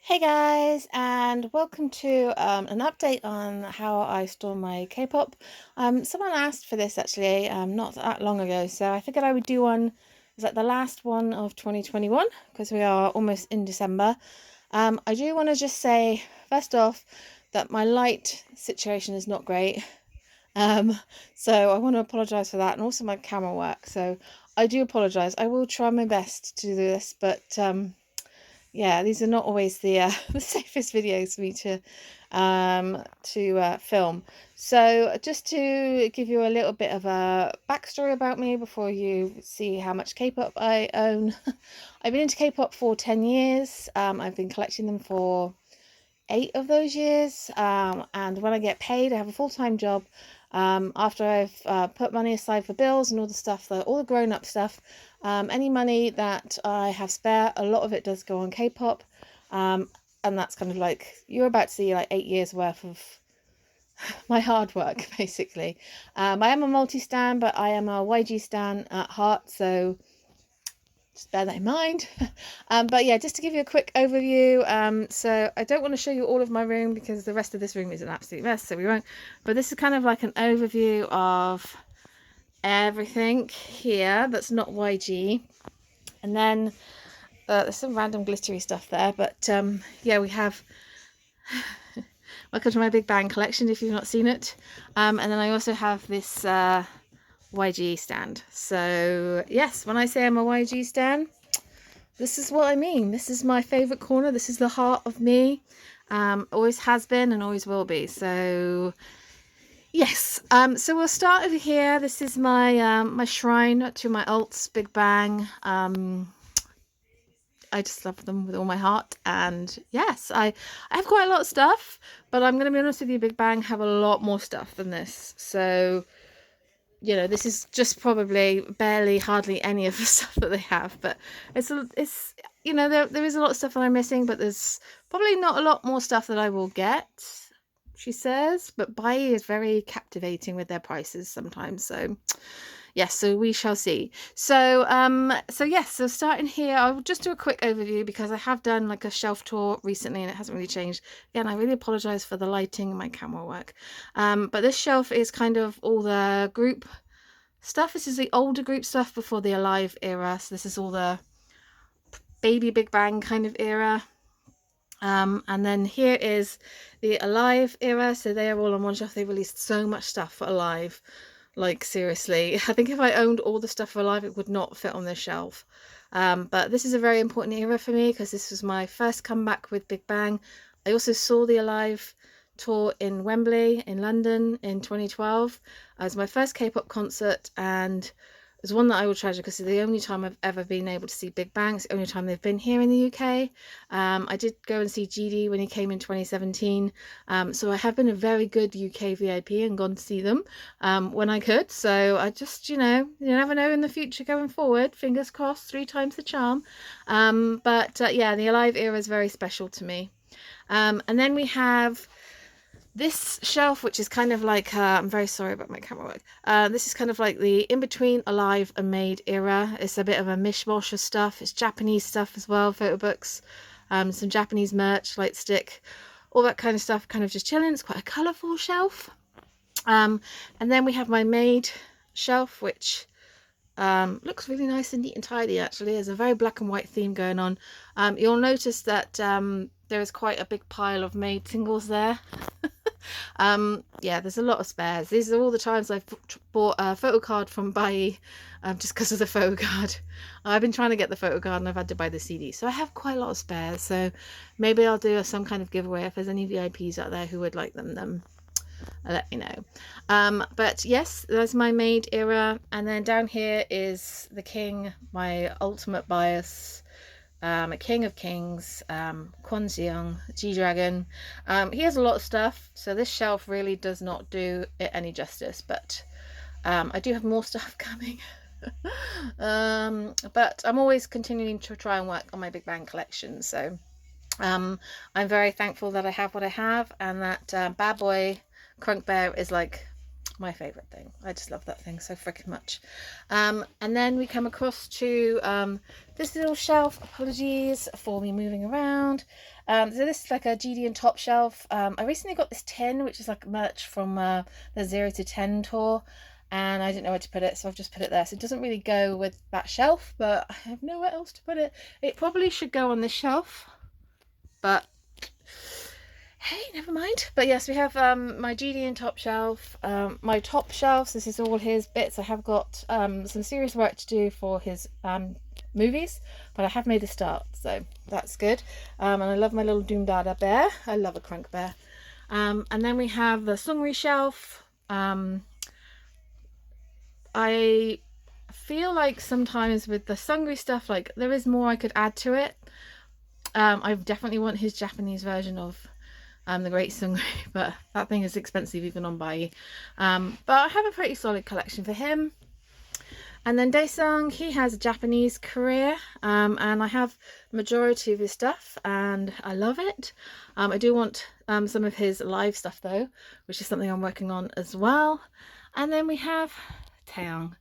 Hey guys, and welcome to an update on how I store my K-pop. Someone asked for this actually not that long ago, so I figured I would do one. It's like the last one of 2021 because we are almost in December. I do want to just say first off that my light situation is not great. Um, so I want to apologize for that, and also my camera work. So I do apologize. I will try my best to do this, but yeah, these are not always the the safest videos for me to film. So just to give you a little bit of a backstory about me before you see how much K-pop I own. I've been into K-pop for 10 years. I've been collecting them for 8 of those years. And when I get paid, I have a full-time job. After I've put money aside for bills and all the stuff, all the grown-up stuff, any money that I have spare, a lot of it does go on K-pop. And that's kind of like, you're about to see like 8 years worth of my hard work, basically. I am a multi-stan, but I am a YG stan at heart, so just bear that in mind. But yeah, just to give you a quick overview, so I don't want to show you all of my room because the rest of this room is an absolute mess, so we won't. But this is kind of like an overview of everything here that's not YG. And then there's some random glittery stuff there, but yeah, we have welcome to my Big Bang collection if you've not seen it. And then I also have this YG stand. So yes, when I say I'm a YG stand, this is what I mean. This is my favorite corner. This is the heart of me. Always has been and always will be. So yes, so we'll start over here. This is my my shrine to my alts, Big Bang. I just love them with all my heart. And yes, I have quite a lot of stuff, but I'm going to be honest with you, Big Bang have a lot more stuff than this. So you know, this is just probably barely hardly any of the stuff that they have, but it's you know, there is a lot of stuff that I'm missing, but there's probably not a lot more stuff that I will get, she says. But Bai is very captivating with their prices sometimes, so yes, so we shall see. So so yes, so starting here, I'll just do a quick overview because I have done like a shelf tour recently and it hasn't really changed. Again, I really apologize for the lighting and my camera work. But this shelf is kind of all the group stuff. This is the older group stuff before the Alive era. So this is all the baby Big Bang kind of era. And then here is the Alive era. So they are all on one shelf. They released so much stuff for Alive. Like seriously, I think if I owned all the stuff for Alive, it would not fit on this shelf. But this is a very important era for me because this was my first comeback with Big Bang. I also saw the Alive tour in Wembley in London in 2012 as my first K-pop concert, and it was one that I will treasure because it's the only time I've ever been able to see Big Bang. It's the only time they've been here in the UK. I did go and see GD when he came in 2017. So I have been a very good UK VIP and gone to see them when I could. So I just, you know, you never know in the future going forward. Fingers crossed, 3 times the charm. But yeah, the Alive era is very special to me. And then we have this shelf, which is kind of like, I'm very sorry about my camera work. This is kind of like the in-between Alive and Made era. It's a bit of a mishmash of stuff. It's Japanese stuff as well, photo books, some Japanese merch, light stick, all that kind of stuff, kind of just chilling. It's quite a colourful shelf. And then we have my Made shelf, which looks really nice and neat and tidy actually. There's a very black and white theme going on. You'll notice that there is quite a big pile of Made singles there. Yeah, there's a lot of spares. These are all the times I've bought a photo card from Bai just because of the photo card. I've been trying to get the photo card and I've had to buy the CD, so I have quite a lot of spares. So maybe I'll do some kind of giveaway if there's any VIPs out there who would like them. Let me know. But yes, that's my Made era. And then down here is the King, my ultimate bias. A King of Kings, Kwon Seong, G-Dragon. He has a lot of stuff, so this shelf really does not do it any justice, but I do have more stuff coming. But I'm always continuing to try and work on my Big Bang collection, so I'm very thankful that I have what I have, and that Bad Boy Crunk Bear is like my favorite thing. I just love that thing so freaking much. And then we come across to this little shelf. Apologies for me moving around. So this is like a GD top shelf. I recently got this tin, which is like merch from the 0 to 10 tour, and I didn't know where to put it, so I've just put it there. So it doesn't really go with that shelf, but I have nowhere else to put it. It probably should go on this shelf, but hey, never mind. But yes, we have my GD top shelf, my top shelves. This is all his bits. I have got some serious work to do for his movies, but I have made a start, so that's good. And I love my little Doom Dada bear. I love a crunk bear. And then we have the Sungri shelf. I feel like sometimes with the Sungri stuff, like there is more I could add to it. I definitely want his Japanese version of the Great Sungri, but that thing is expensive even on Bai. But I have a pretty solid collection for him. And then Daesung, he has a Japanese career, and I have the majority of his stuff, and I love it. I do want some of his live stuff though, which is something I'm working on as well. And then we have Taeyong,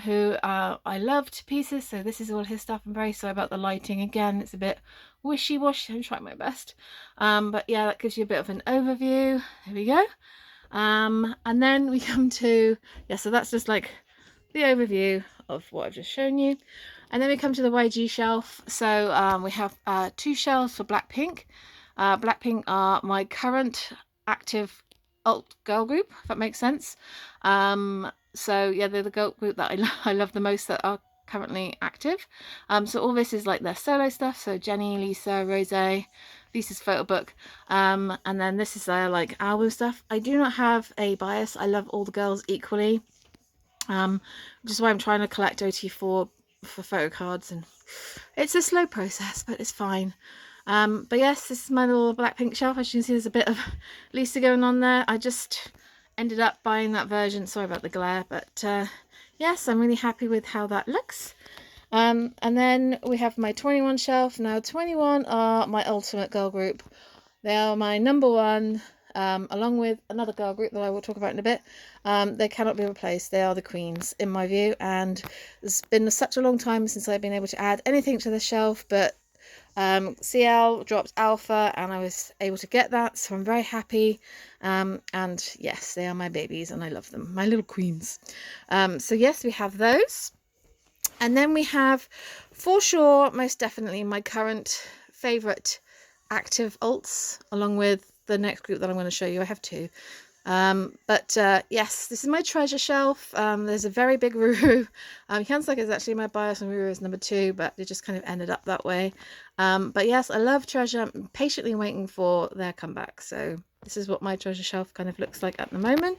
who I love to pieces. So this is all his stuff. I'm very sorry about the lighting. Again, it's a bit wishy-washy. I'm trying my best. But yeah, that gives you a bit of an overview. There we go. And then we come to, yeah, so that's just like the overview of what I've just shown you. And then we come to the YG shelf. So we have 2 shelves for Blackpink. Blackpink are my current active alt girl group, if that makes sense. So yeah, they're the girl group that I love the most that are currently active. So all this is like their solo stuff. So Jennie, Lisa, Rose, Lisa's photo book, and then this is their like album stuff. I do not have a bias. I love all the girls equally, which is why I'm trying to collect OT4 for photo cards, and it's a slow process, but it's fine. But yes, this is my little Blackpink shelf. As you can see, there's a bit of Lisa going on there. I just ended up buying that version. Sorry about the glare, but yes, I'm really happy with how that looks. And then we have my 21 shelf. Now 21 are my ultimate girl group. They are my number one, along with another girl group that I will talk about in a bit. They cannot be replaced. They are the queens in my view, and it's been such a long time since I've been able to add anything to the shelf, but CL dropped Alpha and I was able to get that, so I'm very happy. And yes, they are my babies and I love them, my little queens. So yes, we have those. And then we have, for sure, most definitely my current favorite active alts, along with the next group that I'm going to show you. I have 2. Yes, this is my treasure shelf. There's a very big Ruru. Hyunsuk is actually my bias and Ruru is number 2, but it just kind of ended up that way. But yes, I love treasure. I'm patiently waiting for their comeback. So this is what my treasure shelf kind of looks like at the moment.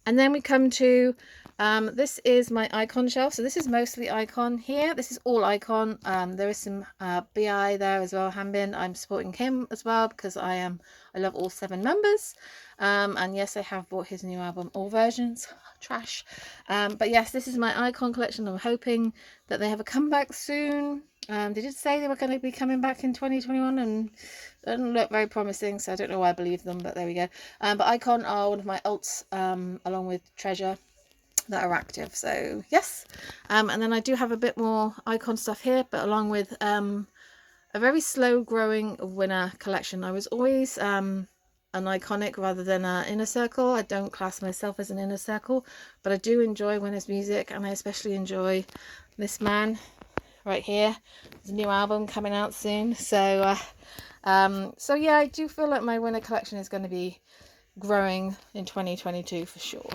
And then we come to, this is my icon shelf. So this is mostly icon here. This is all icon. There is some BI there as well, Hanbin. I'm supporting him as well because I love all 7 members. And yes, I have bought his new album, all versions. Trash. But yes, this is my icon collection. I'm hoping that they have a comeback soon. They did say they were going to be coming back in 2021 and it doesn't look very promising, so I don't know why I believe them, but there we go. But Icon are one of my alts, along with Treasure, that are active, so yes. And then I do have a bit more Icon stuff here, but along with a very slow growing winner collection. I was always an iconic rather than an inner circle. I don't class myself as an inner circle, but I do enjoy winner's music, and I especially enjoy this man right here. There's a new album coming out soon, so so yeah, I do feel like my winner collection is going to be growing in 2022 for sure.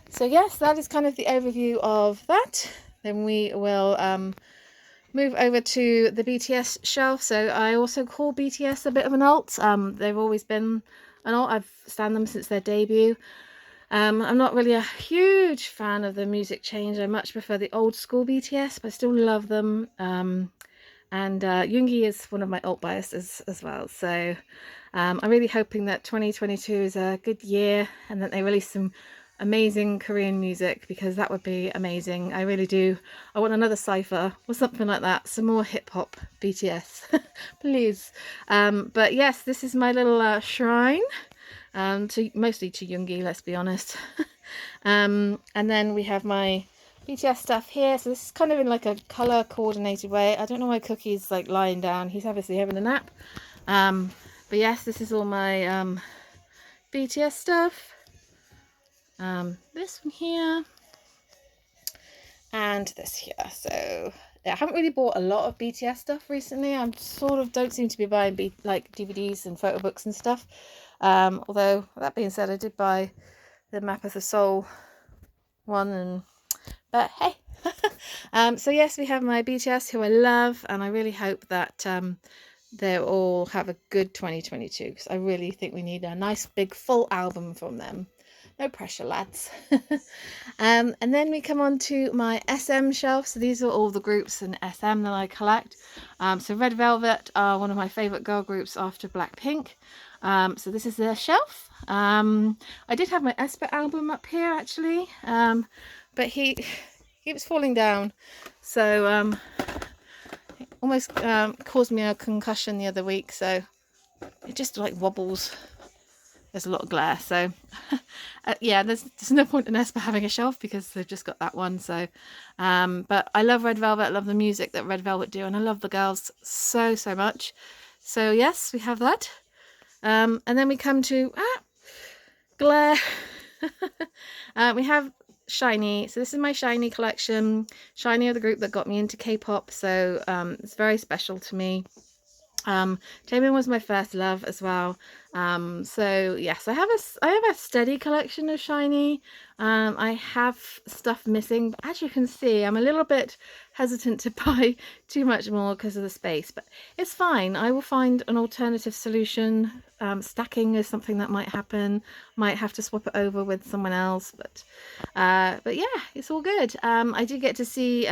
So yes, that is kind of the overview of that. Then we will move over to the BTS shelf. So I also call BTS a bit of an alt. They've always been an alt. I've stan them since their debut. I'm not really a huge fan of the music change. I much prefer the old school BTS, but I still love them. And Yoongi is one of my alt biases as well. So I'm really hoping that 2022 is a good year and that they release some amazing Korean music, because that would be amazing. I really do. I want another cypher or something like that. Some more hip hop BTS, please. But yes, this is my little shrine. mostly to Yoongi, let's be honest. And then we have my BTS stuff here. So this is kind of in like a color coordinated way. I don't know why Cookie's like lying down. He's obviously having a nap. But yes, this is all my BTS stuff. This one here and this here. So yeah, I haven't really bought a lot of BTS stuff recently. I'm sort of don't seem to be buying like DVDs and photo books and stuff. Although that being said, I did buy the Map of the Soul one, but hey. So yes, we have my BTS who I love, and I really hope that they all have a good 2022, because I really think we need a nice big full album from them. No pressure, lads. And then we come on to my SM shelf. So these are all the groups in SM that I collect. So Red Velvet are one of my favourite girl groups after Blackpink. So this is their shelf. I did have my aespa album up here actually, but he keeps falling down. So it almost caused me a concussion the other week. So it just like wobbles. There's a lot of glare, so yeah, there's no point in aespa having a shelf because they've just got that one. So but I love Red Velvet. I love the music that Red Velvet do, and I love the girls so much. So yes, we have that. And then we come to glare. We have Shiny. So this is my Shiny collection. Shiny are the group that got me into K-pop, so it's very special to me. Taemin was my first love as well. So yes, I have a steady collection of Shiny. I have stuff missing, but as you can see, I'm a little bit hesitant to buy too much more because of the space, but it's fine. I will find an alternative solution. Stacking is something that might happen. Might have to swap it over with someone else, but yeah, it's all good. I did get to see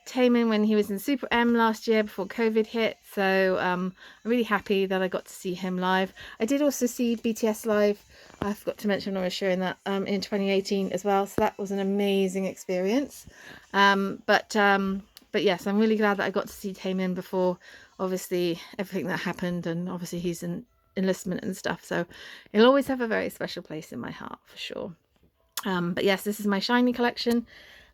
Taemin when he was in Super M last year before COVID hit, so I'm really happy that I got to see him live. I did also see BTS live, I forgot to mention when I was showing that, in 2018 as well, so that was an amazing experience. But yes, I'm really glad that I got to see Taemin before obviously everything that happened, and obviously he's in enlistment and stuff, so he'll always have a very special place in my heart for sure. But yes, this is my Shiny collection.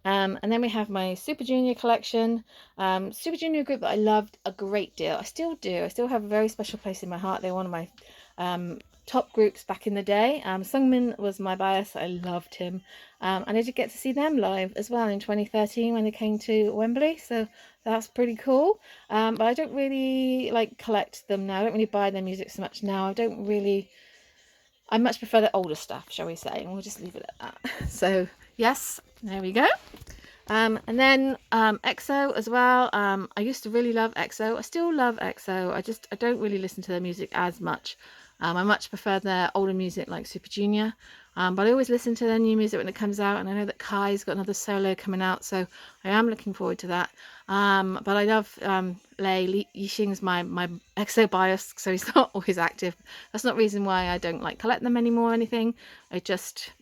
And then we have my Super Junior collection. Super Junior group that I loved a great deal. I still do. I still have a very special place in my heart. They're one of my top groups back in the day. Sungmin was my bias. I loved him. And I did get to see them live as well in 2013 when they came to Wembley. So that's pretty cool. But I don't really like collect them now. I don't really buy their music so much now. I much prefer the older stuff, shall we say, and we'll just leave it at that. So yes, there we go. And then EXO as well. I used to really love EXO. I still love EXO. I don't really listen to their music as much. I much prefer their older music like Super Junior. But I always listen to their new music when it comes out, and I know that Kai's got another solo coming out, so I am looking forward to that. But I love Lee Yixing's my EXO bias, so he's not always active. That's not reason why I don't like collect them anymore or anything. I just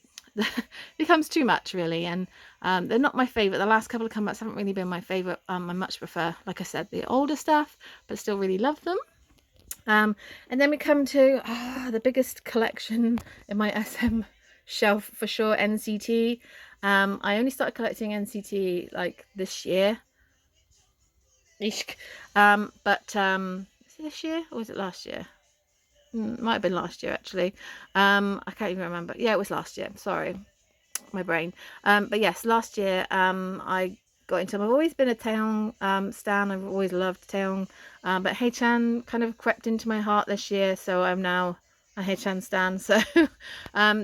becomes too much really, and they're not my favorite. The last couple of comebacks haven't really been my favorite. I much prefer, like I said, the older stuff, but still really love them. And then we come to the biggest collection in my SM shelf for sure, NCT. I only started collecting NCT like this year. But is it this year or was it last year? Might have been last year actually. I can't even remember. Yeah, it was last year. Sorry, my brain. But yes, last year I got into them. I've always been a Taeyong stan. I've always loved Taeyong, but Haechan kind of crept into my heart this year, so I'm now a Haechan stan. So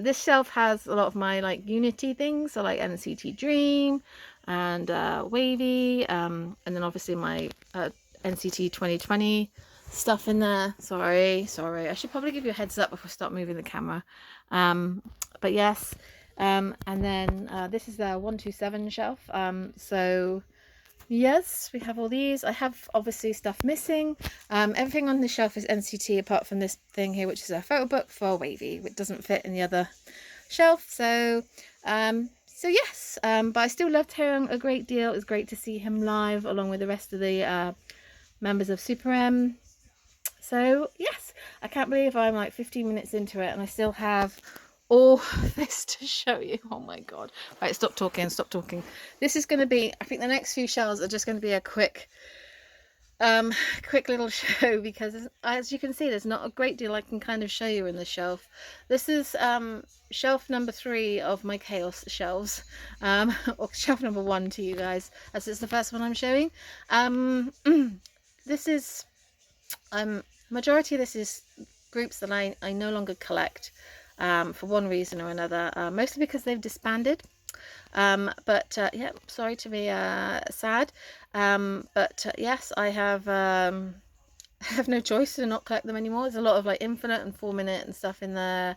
this shelf has a lot of my like Unity things, so like NCT Dream and Wavy, and then obviously my NCT 2020 stuff in there. Sorry, I should probably give you a heads up before I start moving the camera. But yes. And then this is the 127 shelf. So yes, we have all these. I have obviously stuff missing. Everything on the shelf is NCT apart from this thing here, which is a photo book for Wavy, which doesn't fit in the other shelf. So yes, but I still love Taeyong a great deal. It's great to see him live along with the rest of the members of Super M. So yes, I can't believe I'm like 15 minutes into it and I still have all this to show you. Oh my god. Right, stop talking, stop talking. This is going to be, I think the next few shelves are just going to be a quick little show, because as you can see, there's not a great deal I can kind of show you in the shelf. This is shelf number 3 of my chaos shelves, or shelf number 1 to you guys, as it's the first one I'm showing. This is majority of this is groups that I no longer collect, for one reason or another, mostly because they've disbanded. Yeah, sorry to be sad, yes, I have no choice to not collect them anymore. There's a lot of like Infinite and 4 Minute and stuff in there,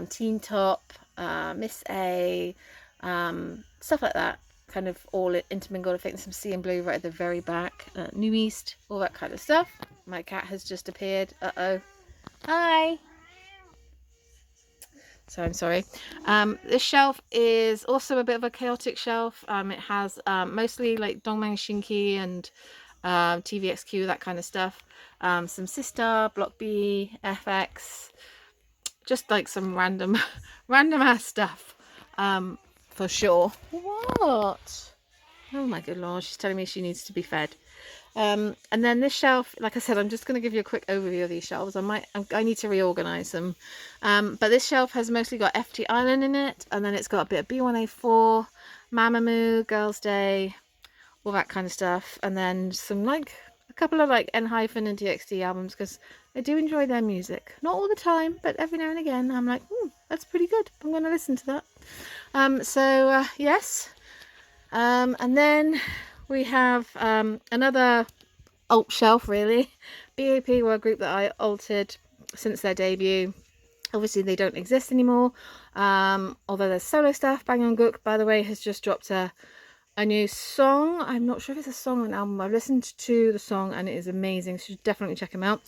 Teen Top, Miss A, stuff like that, kind of all intermingled. I think there's some C and Blue right at the very back, New East, all that kind of stuff. My cat has just appeared. Uh-oh. Hi. So I'm sorry. This shelf is also a bit of a chaotic shelf. It has mostly like Dongmang Shinki and TVXQ, that kind of stuff. Some Sister, Block B, FX, just like some random ass stuff, for sure. What? Oh my good lord, she's telling me she needs to be fed. And then this shelf, like I said, I'm just going to give you a quick overview of these shelves. I need to reorganize them. But this shelf has mostly got FT Island in it, and then it's got a bit of B1A4, Mamamoo, Girls' Day, all that kind of stuff, and then some like a couple of like N-Hyphen and DXD albums, because I do enjoy their music. Not all the time, but every now and again I'm like, that's pretty good, I'm going to listen to that. Yes. And then we have another alt shelf, really. BAP were a group that I altered since their debut. Obviously they don't exist anymore, although there's solo stuff. Bang On Gook, by the way, has just dropped a new song. I'm not sure if it's a song or an album. I've listened to the song and it is amazing, so you should definitely check him out,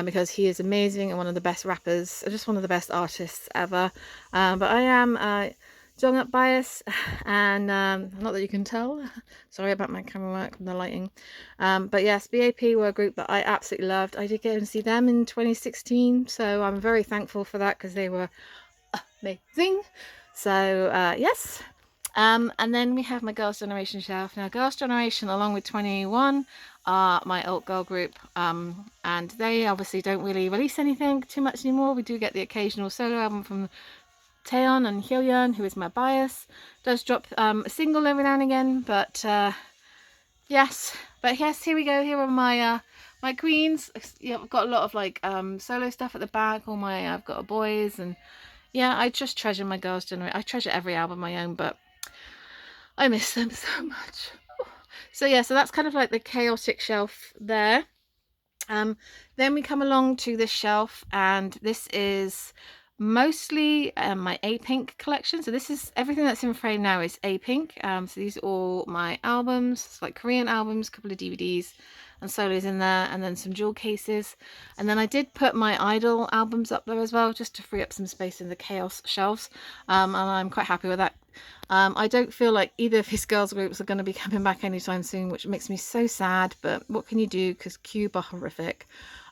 because he is amazing and one of the best rappers, just one of the best artists ever. But I am Jong-up bias, and not that you can tell, sorry about my camera work and the lighting, but yes, BAP were a group that I absolutely loved. I did get to see them in 2016, so I'm very thankful for that, because they were amazing. So yes. And then we have my Girls' Generation shelf. Now, Girls' Generation, along with 21, are my alt girl group, and they obviously don't really release anything too much anymore. We do get the occasional solo album from Taeyeon and Hyoyeon, who is my bias. Does drop a single every now and again, but yes, here we go. Here are my my queens. Yeah, I've got a lot of like solo stuff at the back. I've got a boys, and yeah, I just treasure my Girls' Generation. I treasure every album I own, but I miss them so much. So yeah, so that's kind of like the chaotic shelf there. Then we come along to this shelf, and this is mostly my A Pink collection. So this is everything that's in frame now is A Pink. So these are all my albums. It's like Korean albums, a couple of DVDs and solos in there, and then some jewel cases. And then I did put my Idol albums up there as well, just to free up some space in the chaos shelves, and I'm quite happy with that. I don't feel like either of his girls groups are going to be coming back anytime soon, which makes me so sad, but what can you do, because Cube are horrific.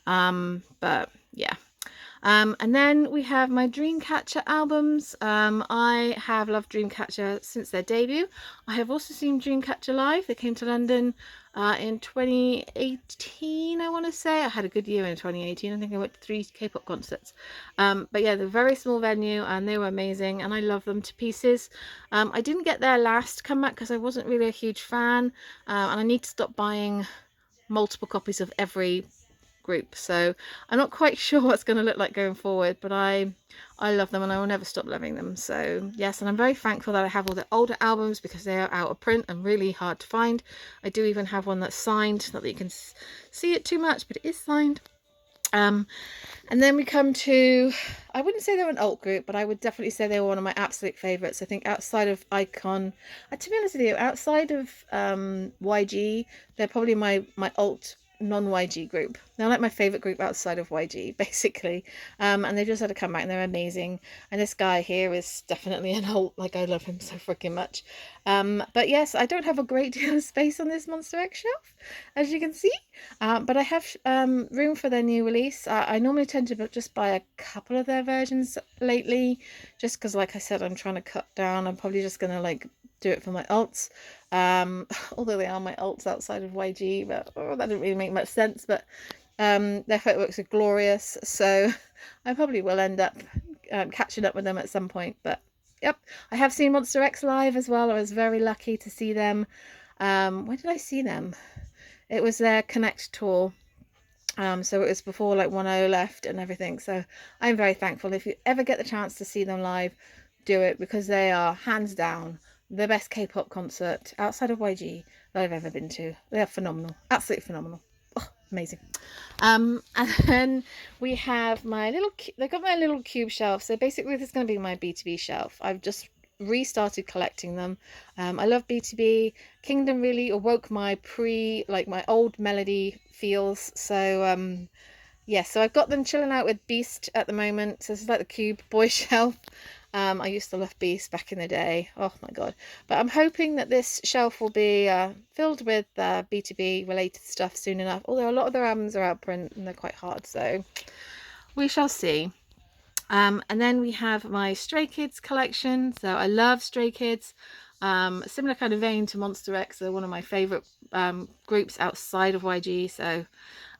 But yeah. And then we have my Dreamcatcher albums. I have loved Dreamcatcher since their debut. I have also seen Dreamcatcher live. They came to London in 2018, I want to say. I had a good year in 2018. I think I went to 3 K-pop concerts. But yeah, they're a very small venue and they were amazing, and I love them to pieces. I didn't get their last comeback because I wasn't really a huge fan, and I need to stop buying multiple copies of every group, so I'm not quite sure what's going to look like going forward, but I love them and I will never stop loving them. So yes, and I'm very thankful that I have all the older albums, because they are out of print and really hard to find. I do even have one that's signed, not that you can see it too much, but it is signed. And then we come to, I wouldn't say they're an alt group, but I would definitely say they were one of my absolute favourites. I think outside of Icon, to be honest with you, outside of YG, they're probably my alt non-YG group. They're like my favorite group outside of YG, basically. And they've just had a comeback and they're amazing. And this guy here is definitely an alt. Like, I love him so freaking much. But yes, I don't have a great deal of space on this Monster X shelf, as you can see. But I have room for their new release. I normally tend to just buy a couple of their versions lately, just because, like I said, I'm trying to cut down. I'm probably just gonna like do it for my alts, although they are my alts outside of YG, but that didn't really make much sense. But their photoworks are glorious, so I probably will end up catching up with them at some point. But yep, I have seen Monster X live as well. I was very lucky to see them. When did I see them? It was their Connect tour. So it was before like 1.0 left and everything. So I'm very thankful. If you ever get the chance to see them live, do it, because they are hands down the best K-pop concert outside of YG that I've ever been to. They are phenomenal, absolutely phenomenal. Oh, amazing. And then we have my little, they got my little cube shelf. So basically this is going to be my B2B shelf. I've just restarted collecting them. I love B2B. Kingdom really awoke my my old melody feels. So yeah, so I've got them chilling out with Beast at the moment. So this is like the cube boy shelf. I used to love Beast back in the day. Oh my god. But I'm hoping that this shelf will be filled with B2B related stuff soon enough. Although a lot of their albums are out print and they're quite hard. So we shall see. And then we have my Stray Kids collection. So I love Stray Kids. Similar kind of vein to Monster X. They're one of my favourite groups outside of YG. So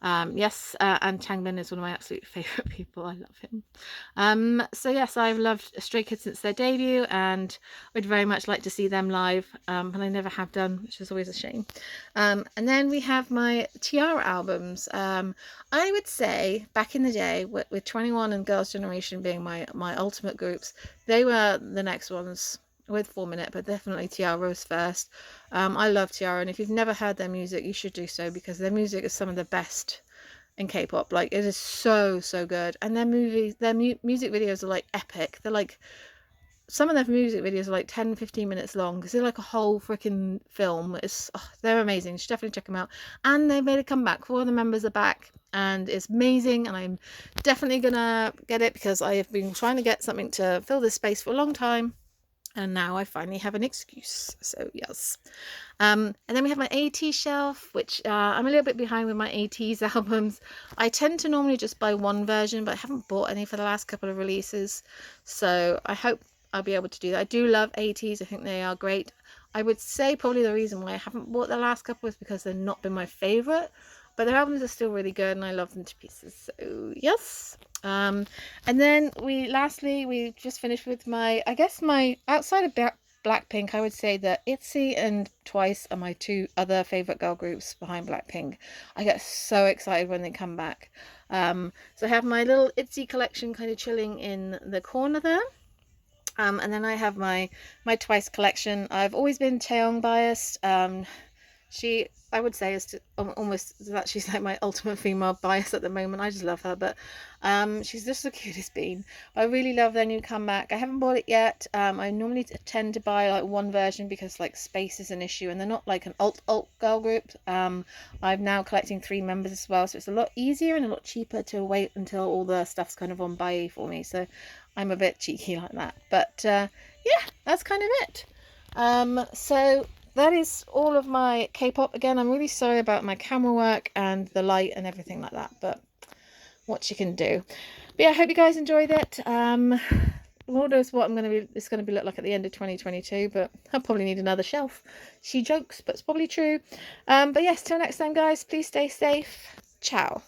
yes, and Changbin is one of my absolute favourite people. I love him. So yes, I've loved Stray Kids since their debut, and would very much like to see them live, and I never have done, which is always a shame. And then we have my Tiara albums. I would say back in the day, with 21 and Girls' Generation being my ultimate groups, they were the next ones with 4 Minute, but definitely Tiara was first. I love Tiara, and if you've never heard their music, you should do so, because their music is some of the best in K-pop. Like, it is so good, and their music videos are like epic. They're like, some of their music videos are like 10-15 minutes long, because they're like a whole freaking film. They're amazing. You should definitely check them out. And they made a comeback. 4 of the members are back, and it's amazing, and I'm definitely gonna get it, because I have been trying to get something to fill this space for a long time. And now I finally have an excuse. So yes. And then we have my AT shelf, which I'm a little bit behind with my AT's albums. I tend to normally just buy one version, but I haven't bought any for the last couple of releases. So I hope I'll be able to do that. I do love AT's. I think they are great. I would say probably the reason why I haven't bought the last couple is because they've not been my favourite. But their albums are still really good, and I love them to pieces. So yes. And then we just finished with my outside of Blackpink, I would say that ITZY and Twice are my 2 other favourite girl groups behind Blackpink. I get so excited when they come back. So I have my little ITZY collection kind of chilling in the corner there. And then I have my Twice collection. I've always been Taeyong biased. She, I would say, is that she's like my ultimate female bias at the moment. I just love her, but she's just the cutest bean. I really love their new comeback. I haven't bought it yet. I normally tend to buy like one version, because like space is an issue, and they're not like an alt girl group. I'm now collecting 3 members as well, so it's a lot easier and a lot cheaper to wait until all the stuff's kind of on buy for me. So I'm a bit cheeky like that. But yeah, that's kind of it. So that is all of my K-pop. Again, I'm really sorry about my camera work and the light and everything like that, but what you can do. But yeah, I hope you guys enjoyed it. Lord knows what it's going to be look like at the end of 2022, but I'll probably need another shelf. She jokes, but it's probably true. But yes, till next time, guys, please stay safe. Ciao.